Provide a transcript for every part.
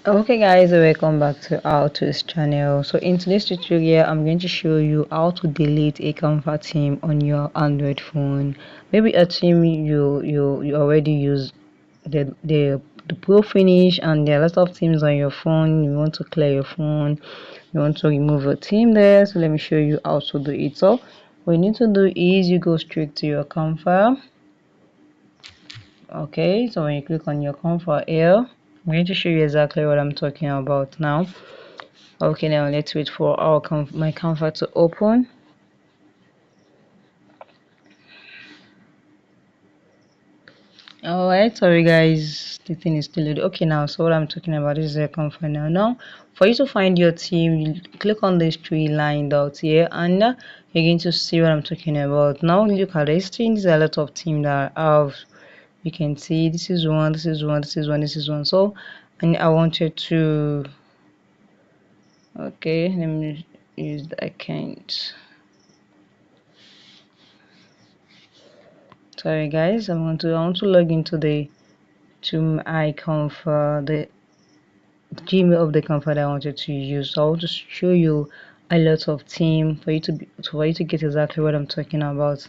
Okay guys, welcome back to our tools channel. So in today's tutorial I'm going to show you how to delete a Canva theme on your Android phone. Maybe a theme you already use the pro finish, and there are lots of themes on your phone. You want to clear your phone, you want to remove a theme there. So let me show you how to do it. So what you need to do is you go straight to your Canva. Okay, so when you click on your Canva here, I'm going to show you exactly what I'm talking about now. Okay, now let's wait for our my Canva to open. Alright, sorry guys, the thing is still loading. Okay, now so what I'm talking about is the Canva now. Now for you to find your team, you click on this three line dot here, and you're going to see what I'm talking about. Now look at this thing. There's a lot of team that I have. You can see this is one, this is one, this is one, this is one. So, and I wanted to, okay, let me use the account. Sorry guys, I want to log into the icon for the Gmail of the Canva that I wanted to use. So I want to show you a lot of team for you to get exactly what I'm talking about.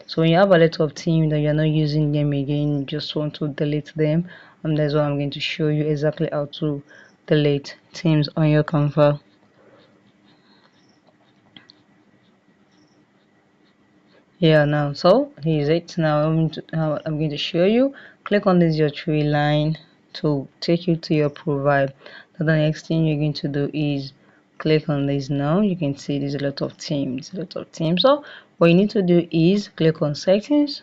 So when you have a lot of team that you're not using them again, you just want to delete them, and that's why I'm going to show you exactly how to delete teams on your Canva. Yeah, now so here's it. Now I'm going to show you. Click on this your tree line to take you to your profile. So the next thing you're going to do is click on this. Now you can see there's a lot of themes, so what you need to do is click on settings.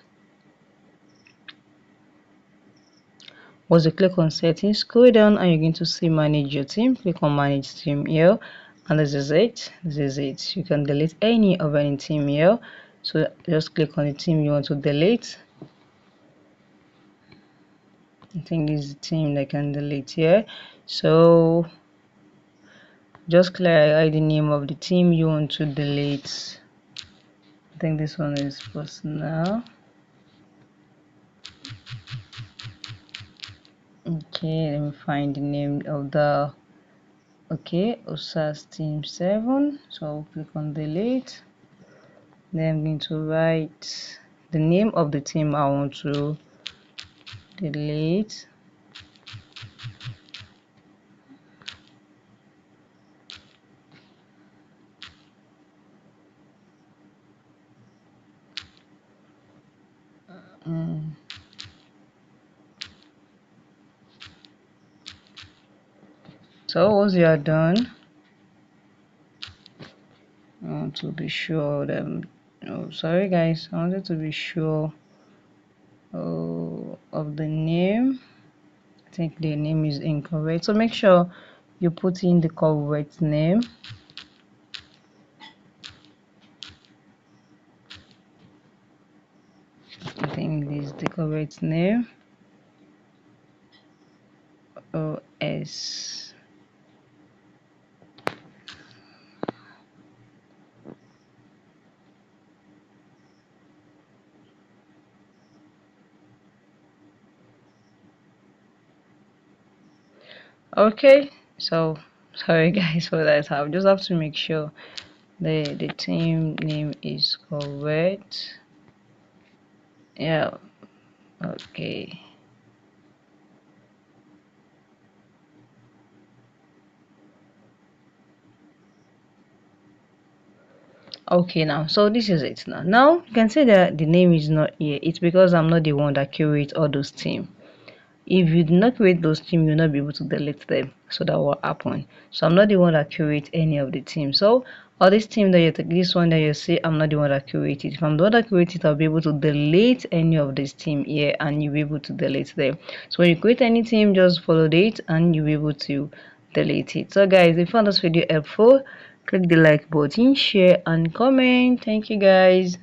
Once you click on settings, scroll down and you're going to see manage your team. Click on manage team here, and this is it. You can delete any team here. So just click on the team you want to delete. I think this is the team that can delete here. So just clarify the name of the team you want to delete. I think this one is personal. Okay, let me find the name of the, okay, OSAS team 7. So I'll click on delete. Then I'm going to write the name of the team I want to delete. So once you are done, I want to be sure that, oh sorry guys, I wanted to be sure of the name. I think the name is incorrect, so make sure you put in the correct name. I think this is the correct name. OS. Okay, so sorry guys for that. I just have to make sure the team name is correct. Yeah, okay. Okay, now so this is it. Now you can say that the name is not here. It's because I'm not the one that curate all those teams. If you do not create those teams, you'll not be able to delete them. So that will happen. So I'm not the one that curate any of the teams. So all this team that you take, this one that you see, I'm not the one that curate it. If I'm the one that curate it, I'll be able to delete any of this team here, and you'll be able to delete them. So when you create any team, just follow it and you'll be able to delete it. So guys, if you found this video helpful, click the like button, share and comment. Thank you guys.